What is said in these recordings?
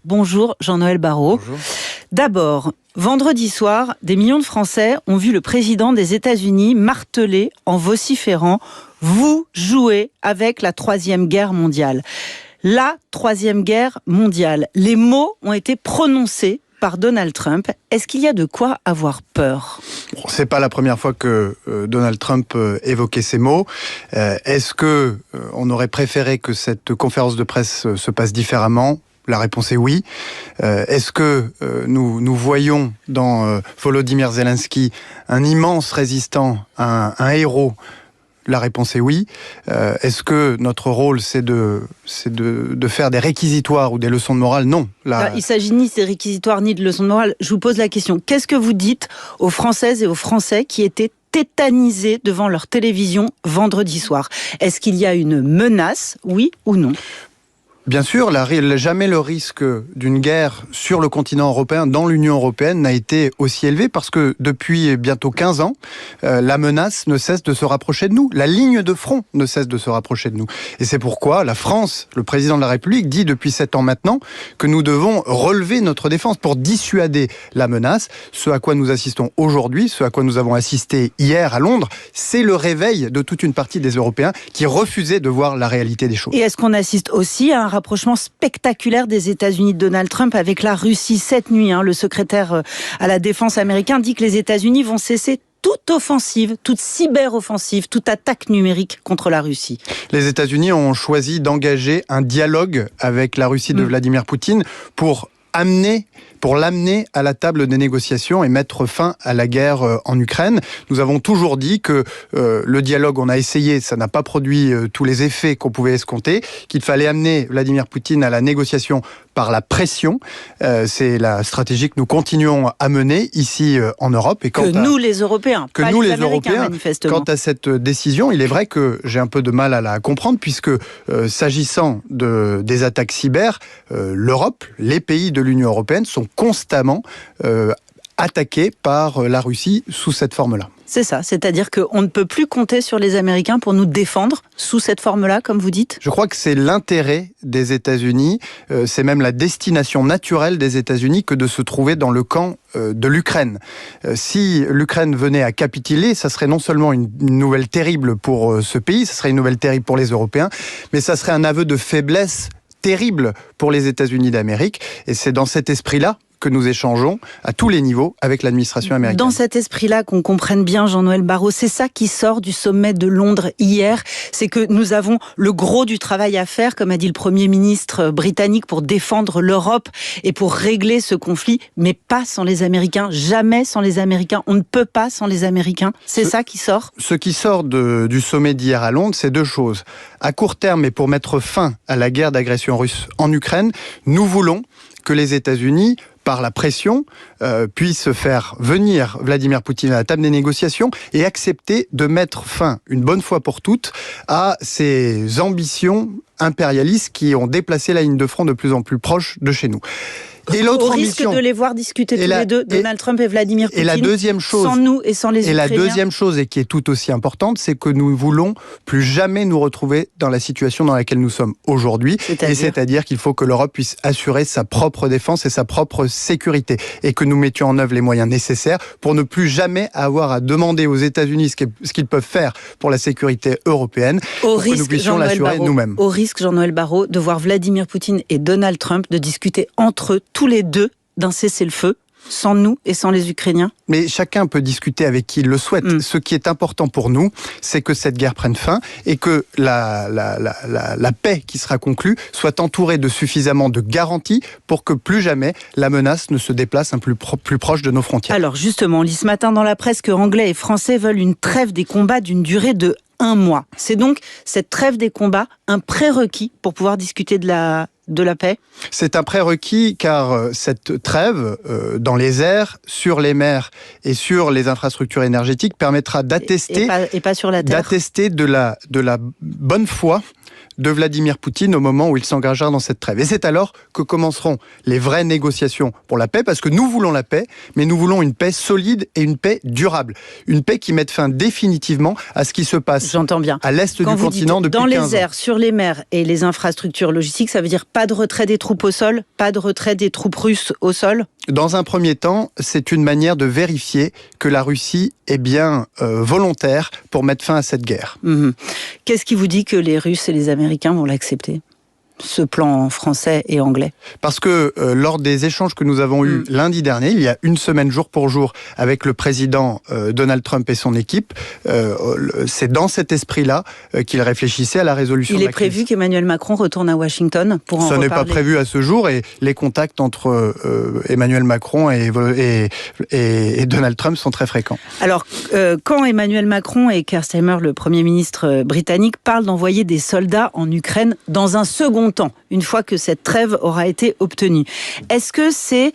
Bonjour Jean-Noël Barrot. Bonjour. D'abord, vendredi soir, des millions de Français ont vu le président des États-Unis marteler en vociférant « Vous jouez avec la Troisième Guerre mondiale ». La Troisième Guerre mondiale. Les mots ont été prononcés par Donald Trump. Est-ce qu'il y a de quoi avoir peur ? C'est pas la première fois que Donald Trump évoquait ces mots. Est-ce que on aurait préféré que cette conférence de presse se passe différemment ? La réponse est oui. Est-ce que nous voyons dans Volodymyr Zelensky un immense résistant, un héros ? La réponse est oui. Est-ce que notre rôle, c'est de faire des réquisitoires ou des leçons de morale ? Non. Il ne s'agit ni de réquisitoires ni de leçons de morale. Je vous pose la question. Qu'est-ce que vous dites aux Françaises et aux Français qui étaient tétanisés devant leur télévision vendredi soir ? Est-ce qu'il y a une menace, oui ou non ? Bien sûr, jamais le risque d'une guerre sur le continent européen, dans l'Union européenne, n'a été aussi élevé parce que depuis bientôt 15 ans, la menace ne cesse de se rapprocher de nous. La ligne de front ne cesse de se rapprocher de nous. Et c'est pourquoi la France, le président de la République, dit depuis 7 ans maintenant que nous devons relever notre défense pour dissuader la menace. Ce à quoi nous assistons aujourd'hui, ce à quoi nous avons assisté hier à Londres, c'est le réveil de toute une partie des Européens qui refusaient de voir la réalité des choses. Et est-ce qu'on assiste aussi à un rapprochement spectaculaire des États-Unis de Donald Trump avec la Russie cette nuit, le secrétaire à la défense américain dit que les États-Unis vont cesser toute offensive, toute cyber-offensive, toute attaque numérique contre la Russie. Les États-Unis ont choisi d'engager un dialogue avec la Russie de Vladimir Poutine pour l'amener à la table des négociations et mettre fin à la guerre en Ukraine. Nous avons toujours dit que le dialogue, on a essayé, ça n'a pas produit tous les effets qu'on pouvait escompter, qu'il fallait amener Vladimir Poutine à la négociation par la pression. C'est la stratégie que nous continuons à mener ici en Europe. Et nous les Européens, pas les Américains, manifestement. Quant à cette décision, il est vrai que j'ai un peu de mal à la comprendre puisque s'agissant des attaques cyber, l'Europe, les pays de l'Union européenne sont constamment attaqués par la Russie sous cette forme-là. C'est ça, c'est-à-dire qu'on ne peut plus compter sur les Américains pour nous défendre sous cette forme-là, comme vous dites ? Je crois que c'est l'intérêt des États-Unis, c'est même la destination naturelle des États-Unis que de se trouver dans le camp de l'Ukraine. Si l'Ukraine venait à capituler, ça serait non seulement une nouvelle terrible pour ce pays, ça serait une nouvelle terrible pour les Européens, mais ça serait un aveu de faiblesse terrible pour les États-Unis d'Amérique. Et c'est dans cet esprit-là que nous échangeons à tous les niveaux avec l'administration américaine. Dans cet esprit-là, qu'on comprenne bien, Jean-Noël Barrot, c'est ça qui sort du sommet de Londres hier, c'est que nous avons le gros du travail à faire, comme a dit le Premier ministre britannique, pour défendre l'Europe et pour régler ce conflit, mais pas sans les Américains, jamais sans les Américains. On ne peut pas sans les Américains. C'est ça qui sort ? Ce qui sort du sommet d'hier à Londres, c'est deux choses. À court terme, et pour mettre fin à la guerre d'agression russe en Ukraine, nous voulons que les États-Unis, par la pression, puissent faire venir Vladimir Poutine à la table des négociations et accepter de mettre fin, une bonne fois pour toutes, à ces ambitions impérialistes qui ont déplacé la ligne de front de plus en plus proche de chez nous. Et l'autre risque de les voir discuter tous les deux, Donald Trump et Vladimir Poutine, sans nous et sans les Ukrainiens. Et la deuxième chose, et qui est tout aussi importante, c'est que nous ne voulons plus jamais nous retrouver dans la situation dans laquelle nous sommes aujourd'hui. C'est-à-dire qu'il faut que l'Europe puisse assurer sa propre défense et sa propre sécurité. Et que nous mettions en œuvre les moyens nécessaires pour ne plus jamais avoir à demander aux États-Unis ce qu'ils peuvent faire pour la sécurité européenne, pour que nous puissions l'assurer nous-mêmes. Au risque, Jean-Noël Barrot, de voir Vladimir Poutine et Donald Trump de discuter entre eux, tous les deux, d'un cessez-le-feu, sans nous et sans les Ukrainiens ? Mais chacun peut discuter avec qui il le souhaite. Ce qui est important pour nous, c'est que cette guerre prenne fin et que la paix qui sera conclue soit entourée de suffisamment de garanties pour que plus jamais la menace ne se déplace plus proche de nos frontières. Alors justement, on lit ce matin dans la presse que Anglais et Français veulent une trêve des combats d'une durée de 1 mois. C'est donc cette trêve des combats un prérequis pour pouvoir discuter de la paix ? C'est un prérequis car cette trêve dans les airs, sur les mers et sur les infrastructures énergétiques permettra d'attester et pas sur la terre. D'attester de la bonne foi de Vladimir Poutine au moment où il s'engagera dans cette trêve. Et c'est alors que commenceront les vraies négociations pour la paix, parce que nous voulons la paix, mais nous voulons une paix solide et une paix durable. Une paix qui mette fin définitivement à ce qui se passe à l'est du continent depuis 15 ans. Dans les airs, sur les mers et les infrastructures logistiques, ça veut dire pas de retrait des troupes au sol, pas de retrait des troupes russes au sol ? Dans un premier temps, c'est une manière de vérifier que la Russie est bien volontaire pour mettre fin à cette guerre. Qu'est-ce qui vous dit que les Russes et les Américains vont l'accepter ? Ce plan français et anglais? Parce que lors des échanges que nous avons eus lundi dernier, il y a une semaine jour pour jour avec le président Donald Trump et son équipe, c'est dans cet esprit-là qu'il réfléchissait à la résolution de la crise. Il est prévu qu'Emmanuel Macron retourne à Washington pour en reparler. Ce n'est pas prévu à ce jour, et les contacts entre Emmanuel Macron et Donald Trump sont très fréquents. Alors, quand Emmanuel Macron et Keir Starmer, le Premier ministre britannique, parlent d'envoyer des soldats en Ukraine dans un second temps, une fois que cette trêve aura été obtenue. Est-ce que c'est,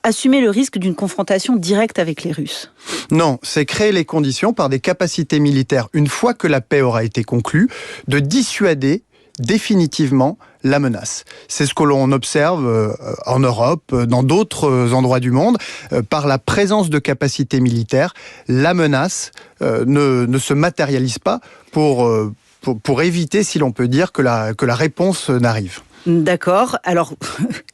assumer le risque d'une confrontation directe avec les Russes ? Non, c'est créer les conditions par des capacités militaires, une fois que la paix aura été conclue, de dissuader définitivement la menace. C'est ce que l'on observe en Europe, dans d'autres endroits du monde. Par la présence de capacités militaires, la menace ne se matérialise pas pour éviter, si l'on peut dire, que la réponse n'arrive. D'accord. Alors,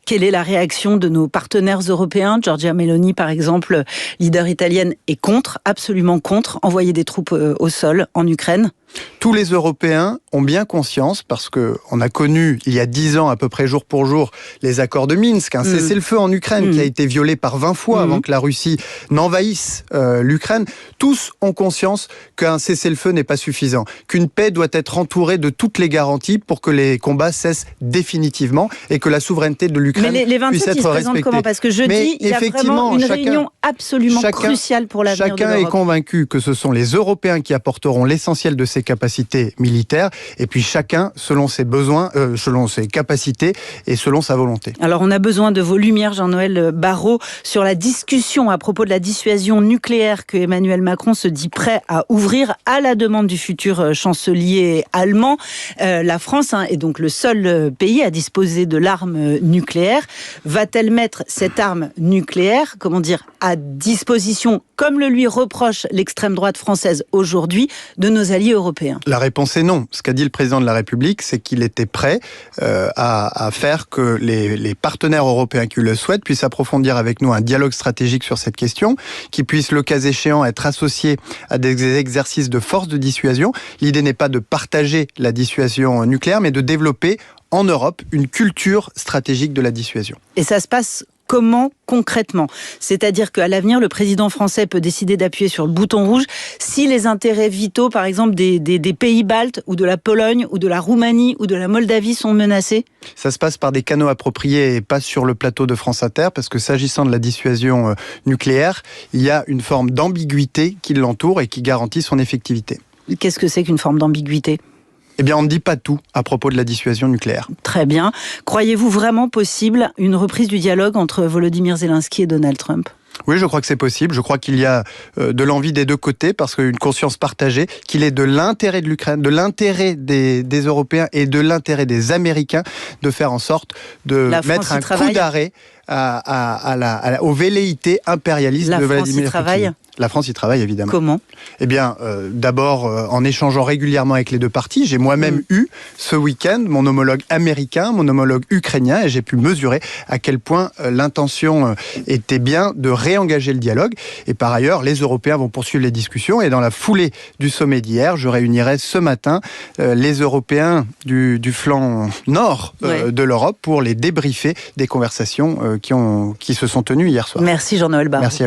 quelle est la réaction de nos partenaires européens ? Giorgia Meloni, par exemple, leader italienne, est absolument contre, envoyer des troupes au sol en Ukraine. Tous les Européens ont bien conscience, parce qu'on a connu il y a 10 ans à peu près jour pour jour les accords de Minsk, un cessez-le-feu en Ukraine qui a été violé par 20 fois avant que la Russie n'envahisse l'Ukraine. Tous ont conscience qu'un cessez-le-feu n'est pas suffisant, qu'une paix doit être entourée de toutes les garanties pour que les combats cessent définitivement et que la souveraineté de l'Ukraine puisse être respectée. Mais les 27, ils se présentent comment ? Parce que jeudi, il y a vraiment une réunion absolument cruciale pour l'avenir de l'Europe. Chacun est convaincu que ce sont les Européens qui apporteront l'essentiel de ces capacités militaires, et puis chacun selon ses besoins, selon ses capacités et selon sa volonté. Alors on a besoin de vos lumières, Jean-Noël Barrot, sur la discussion à propos de la dissuasion nucléaire que Emmanuel Macron se dit prêt à ouvrir à la demande du futur chancelier allemand. La France est donc le seul pays à disposer de l'arme nucléaire. Va-t-elle mettre cette arme nucléaire, à disposition, comme le lui reproche l'extrême droite française aujourd'hui, de nos alliés européens? La réponse est non. Ce qu'a dit le président de la République, c'est qu'il était prêt à faire que les partenaires européens qui le souhaitent puissent approfondir avec nous un dialogue stratégique sur cette question, qui puisse, le cas échéant, être associé à des exercices de force de dissuasion. L'idée n'est pas de partager la dissuasion nucléaire, mais de développer en Europe une culture stratégique de la dissuasion. Et ça se passe comment concrètement ? C'est-à-dire qu'à l'avenir, le président français peut décider d'appuyer sur le bouton rouge si les intérêts vitaux, par exemple, des pays baltes ou de la Pologne ou de la Roumanie ou de la Moldavie sont menacés ? Ça se passe par des canaux appropriés et pas sur le plateau de France Inter, parce que s'agissant de la dissuasion nucléaire, il y a une forme d'ambiguïté qui l'entoure et qui garantit son effectivité. Qu'est-ce que c'est qu'une forme d'ambiguïté ? Eh bien, on ne dit pas tout à propos de la dissuasion nucléaire. Très bien. Croyez-vous vraiment possible une reprise du dialogue entre Volodymyr Zelensky et Donald Trump ? Oui, je crois que c'est possible. Je crois qu'il y a de l'envie des deux côtés, parce qu'une conscience partagée, qu'il est de l'intérêt de l'Ukraine, de l'intérêt des Européens et de l'intérêt des Américains de faire en sorte de mettre un coup d'arrêt aux velléités impérialistes de Vladimir Poutine. La France y travaille, évidemment. Comment ? Eh bien, d'abord, en échangeant régulièrement avec les deux parties. J'ai moi-même eu, ce week-end, mon homologue américain, mon homologue ukrainien, et j'ai pu mesurer à quel point l'intention était bien de réengager le dialogue. Et par ailleurs, les Européens vont poursuivre les discussions. Et dans la foulée du sommet d'hier, je réunirai ce matin les Européens du flanc nord de l'Europe pour les débriefer des conversations qui se sont tenues hier soir. Merci Jean-Noël Barrot. Merci à vous.